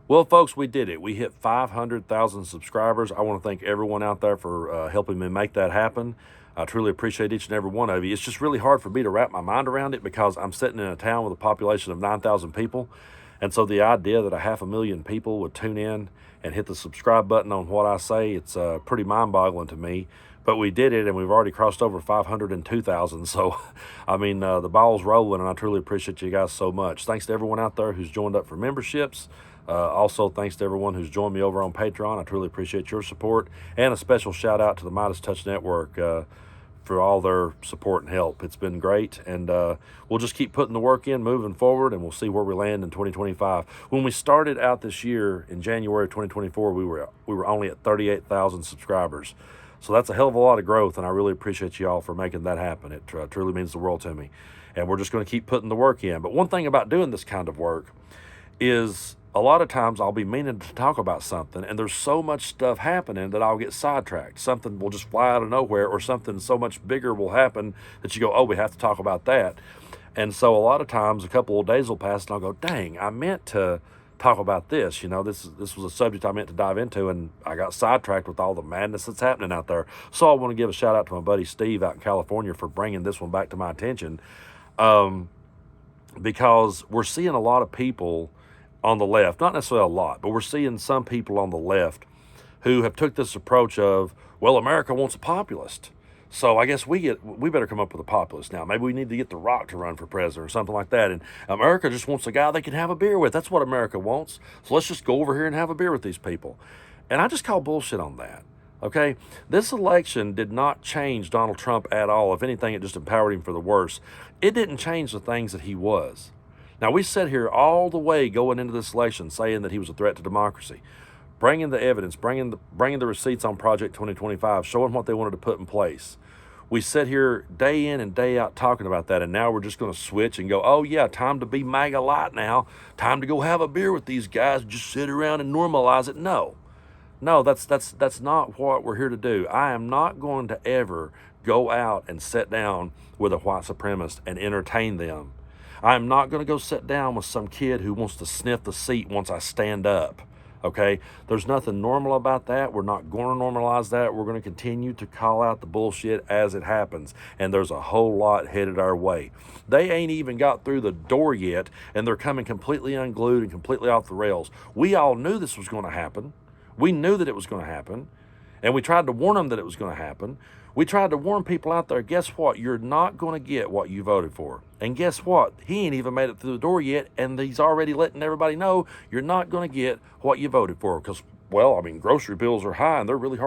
Well, folks, we did it. We hit 500,000 subscribers. I want to thank everyone out there for helping me make that happen. I truly appreciate each and every one of you. It's just really hard for me to wrap my mind around it because I'm sitting in a town with a population of 9,000 people. And so the idea that a 500,000 people would tune in and hit the subscribe button on what I say, it's pretty mind-boggling to me. But we did it, and we've already crossed over 502,000. So, I mean, the ball's rolling, and I truly appreciate you guys so much. Thanks to everyone out there who's joined up for memberships. Also, thanks to everyone who's joined me over on Patreon. I truly appreciate your support. And a special shout out to the Midas Touch Network for all their support and help. It's been great, and we'll just keep putting the work in, moving forward, and we'll see where we land in 2025. When we started out this year in January of 2024, we were only at 38,000 subscribers. So that's a hell of a lot of growth, and I really appreciate you all for making that happen. It truly means the world to me. And we're just going to keep putting the work in. But one thing about doing this kind of work is a lot of times I'll be meaning to talk about something, and there's so much stuff happening that I'll get sidetracked. Something will just fly out of nowhere, or something so much bigger will happen that you go, oh, we have to talk about that. And so a lot of times a couple of days will pass, and I'll go, dang, I meant to talk about this. This was a subject I meant to dive into, and I got sidetracked with all the madness that's happening out there. So I want to give a shout out to my buddy Steve out in California for bringing this one back to my attention, because we're seeing a lot of people on the left, not necessarily a lot, but we're seeing some people on the left who have took this approach of, well, America wants a populist. So I guess we better come up with a populist now. Maybe we need to get The Rock to run for president or something like that. And America just wants a guy they can have a beer with. That's what America wants. So let's just go over here and have a beer with these people. And I just call bullshit on that. Okay? This election did not change Donald Trump at all. If anything, it just empowered him for the worse. It didn't change the things that he was. Now, we sat here all the way going into this election saying that he was a threat to democracy, bringing the evidence, bringing the receipts on Project 2025, showing what they wanted to put in place. We sit here day in and day out talking about that, and now we're just going to switch and go, oh, yeah, time to be Maga Light now. Time to go have a beer with these guys and just sit around and normalize it. No, that's not what we're here to do. I am not going to ever go out and sit down with a white supremacist and entertain them. I'm not going to go sit down with some kid who wants to sniff the seat once I stand up, okay? There's nothing normal about that. We're not going to normalize that. We're going to continue to call out the bullshit as it happens, and there's a whole lot headed our way. They ain't even got through the door yet, and they're coming completely unglued and completely off the rails. We all knew this was going to happen. We knew that it was going to happen, and we tried to warn them that it was going to happen. We tried to warn people out there, guess what? You're not going to get what you voted for. And guess what? He ain't even made it through the door yet, and he's already letting everybody know you're not going to get what you voted for. Because, well, I mean, grocery bills are high, and they're really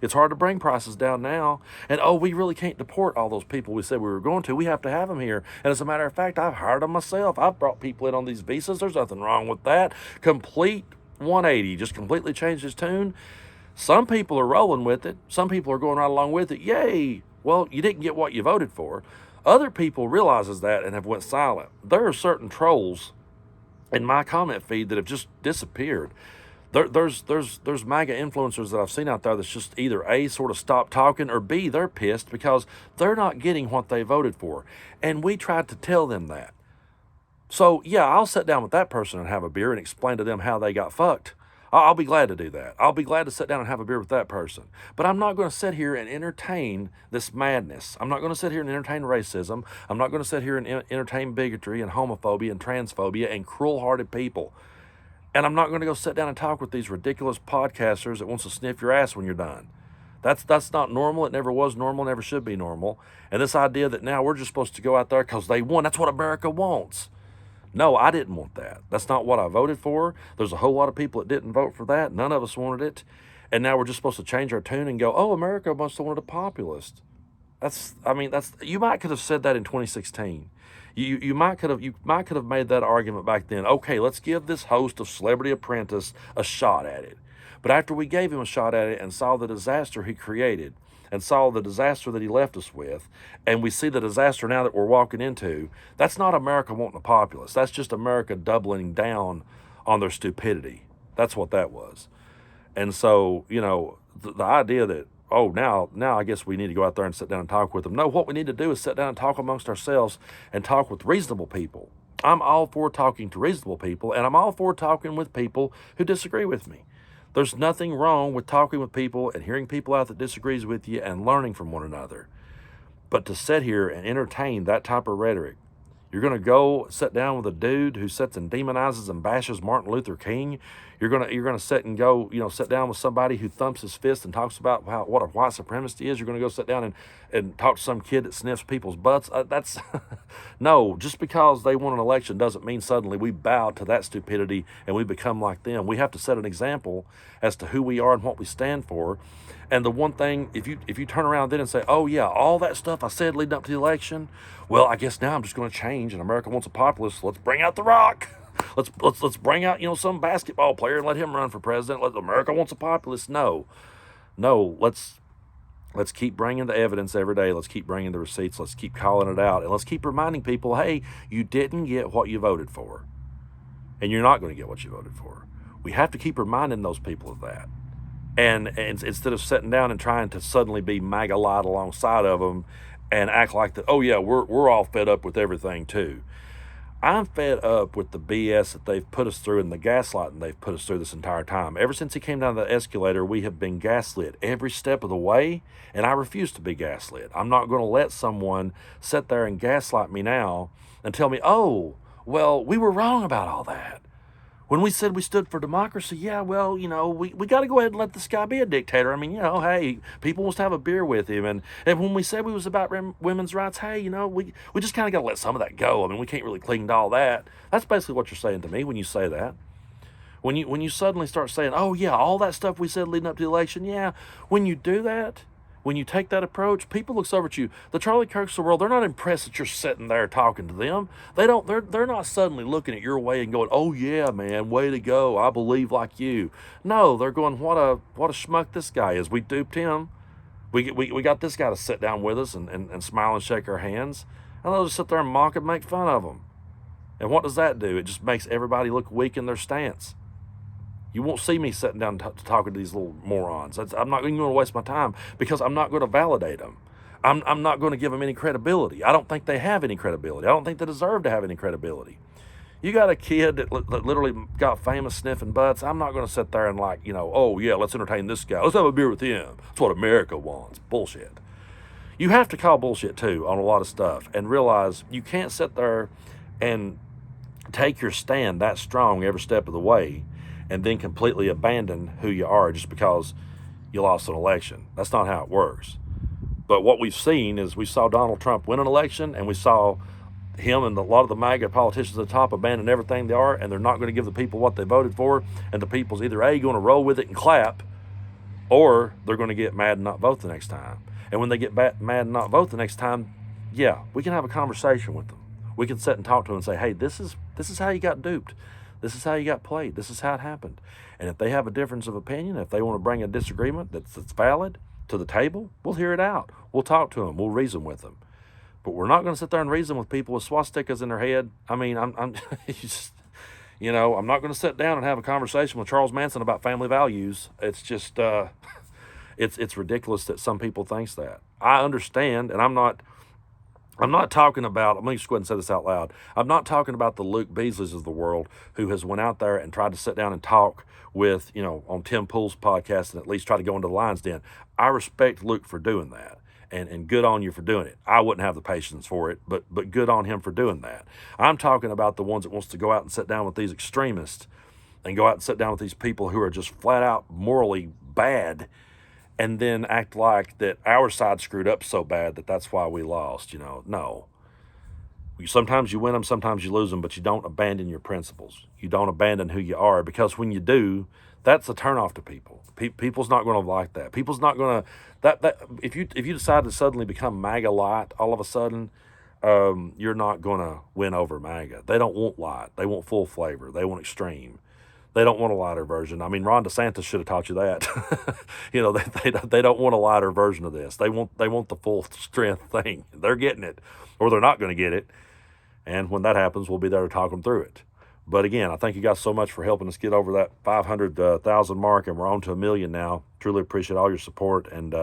it's hard to bring prices down now. And, oh, we really can't deport all those people we said we were going to. We have to have them here. And as a matter of fact, I've hired them myself. I've brought people in on these visas. There's nothing wrong with that. Complete 180, just completely changed his tune. Some people are rolling with it. Some people are going right along with it. Yay! Well, you didn't get what you voted for. Other people realizes that and have went silent. There are certain trolls in my comment feed that have just disappeared. There's MAGA influencers that I've seen out there that's just either A, sort of stopped talking, or B, they're pissed because they're not getting what they voted for. And we tried to tell them that. So, yeah, I'll sit down with that person and have a beer and explain to them how they got fucked. I'll be glad to do that. I'll be glad to sit down and have a beer with that person. But I'm not going to sit here and entertain this madness. I'm not going to sit here and entertain racism. I'm not going to sit here and entertain bigotry and homophobia and transphobia and cruel-hearted people. And I'm not going to go sit down and talk with these ridiculous podcasters that wants to sniff your ass when you're done. That's not normal. It never was normal, never should be normal. And this idea that now we're just supposed to go out there because they won, that's what America wants. No, I didn't want that. That's not what I voted for. There's a whole lot of people that didn't vote for that. None of us wanted it. And now we're just supposed to change our tune and go, oh, America must have wanted a populist. You might could have said that in 2016. You might could have made that argument back then. Okay, let's give this host of Celebrity Apprentice a shot at it. But after we gave him a shot at it and saw the disaster he created, and saw the disaster that he left us with, and we see the disaster now that we're walking into, that's not America wanting a populist. That's just America doubling down on their stupidity. That's what that was. And so, the idea that, oh, now I guess we need to go out there and sit down and talk with them. No, what we need to do is sit down and talk amongst ourselves and talk with reasonable people. I'm all for talking to reasonable people, and I'm all for talking with people who disagree with me. There's nothing wrong with talking with people and hearing people out that disagrees with you and learning from one another. But to sit here and entertain that type of rhetoric, you're going to go sit down with a dude who sits and demonizes and bashes Martin Luther King. You're going to sit and go, sit down with somebody who thumps his fist and talks about what a white supremacist is. You're going to go sit down and talk to some kid that sniffs people's butts. That's no, just because they won an election doesn't mean suddenly we bow to that stupidity and we become like them. We have to set an example as to who we are and what we stand for. And the one thing, if you turn around then and say, oh yeah, all that stuff I said leading up to the election, well, I guess now I'm just going to change and America wants a populist. Let's bring out The Rock. Let's bring out, some basketball player and let him run for president. America wants a populist. No, let's keep bringing the evidence every day. Let's keep bringing the receipts. Let's keep calling it out. And let's keep reminding people, hey, you didn't get what you voted for. And you're not going to get what you voted for. We have to keep reminding those people of that. And instead of sitting down and trying to suddenly be Maga Light alongside of them and act like that, oh yeah, we're all fed up with everything too. I'm fed up with the BS that they've put us through and the gaslighting they've put us through this entire time. Ever since he came down the escalator, we have been gaslit every step of the way, and I refuse to be gaslit. I'm not going to let someone sit there and gaslight me now and tell me, oh, well, we were wrong about all that. When we said we stood for democracy, yeah, well, we got to go ahead and let this guy be a dictator. I mean, hey, people wants to have a beer with him. And when we said we was about women's rights, hey, we just kind of got to let some of that go. I mean, we can't really cling to all that. That's basically what you're saying to me when you say that. When you suddenly start saying, oh, yeah, all that stuff we said leading up to the election, yeah, when you do that, when you take that approach, people looks over at you. The Charlie Kirks of the world, they're not impressed that you're sitting there talking to them. They're not suddenly looking at your way and going, oh yeah, man, way to go. I believe like you. No, they're going, what a schmuck this guy is. We duped him. We got this guy to sit down with us and smile and shake our hands. And they'll just sit there and mock and make fun of him. And what does that do? It just makes everybody look weak in their stance. You won't see me sitting down talking to these little morons. I'm not even going to waste my time because I'm not going to validate them. I'm not going to give them any credibility. I don't think they have any credibility. I don't think they deserve to have any credibility. You got a kid that literally got famous sniffing butts. I'm not going to sit there and oh yeah, let's entertain this guy. Let's have a beer with him. That's what America wants. Bullshit. You have to call bullshit too on a lot of stuff and realize you can't sit there and take your stand that strong every step of the way and then completely abandon who you are just because you lost an election. That's not how it works. But what we've seen is we saw Donald Trump win an election, and we saw him and a lot of the MAGA politicians at the top abandon everything they are, and they're not going to give the people what they voted for, and the people's either A, going to roll with it and clap, or they're going to get mad and not vote the next time. And when they get mad and not vote the next time, yeah, we can have a conversation with them. We can sit and talk to them and say, hey, this is how you got duped. This is how you got played. This is how it happened. And if they have a difference of opinion, if they want to bring a disagreement that's valid to the table, we'll hear it out. We'll talk to them. We'll reason with them. But we're not going to sit there and reason with people with swastikas in their head. I mean, I'm just, I'm not going to sit down and have a conversation with Charles Manson about family values. It's just, it's ridiculous that some people thinks that. I understand, and I'm not talking about, let me just go ahead and say this out loud. I'm not talking about the Luke Beasleys of the world who has went out there and tried to sit down and talk with, on Tim Pool's podcast and at least try to go into the lion's den. I respect Luke for doing that, and good on you for doing it. I wouldn't have the patience for it, but good on him for doing that. I'm talking about the ones that wants to go out and sit down with these extremists and go out and sit down with these people who are just flat out morally bad, and then act like that our side screwed up so bad that that's why we lost. No. Sometimes you win them, sometimes you lose them, but you don't abandon your principles. You don't abandon who you are, because when you do, that's a turnoff to people. People's not going to like that. People's not going to that if you decide to suddenly become MAGA Light all of a sudden, you're not going to win over MAGA. They don't want light. They want full flavor. They want extreme. They don't want a lighter version. I mean, Ron DeSantis should have taught you that. They don't want a lighter version of this. They want the full strength thing. They're getting it, or they're not going to get it. And when that happens, we'll be there to talk them through it. But again, I thank you guys so much for helping us get over that 500,000 mark, and we're on to 1 million now. Truly appreciate all your support, and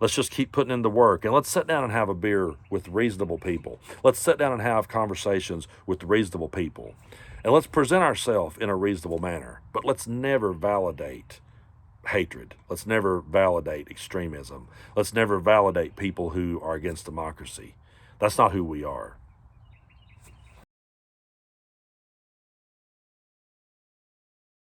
Let's just keep putting in the work, and let's sit down and have a beer with reasonable people. Let's sit down and have conversations with reasonable people. And let's present ourselves in a reasonable manner. But let's never validate hatred. Let's never validate extremism. Let's never validate people who are against democracy. That's not who we are.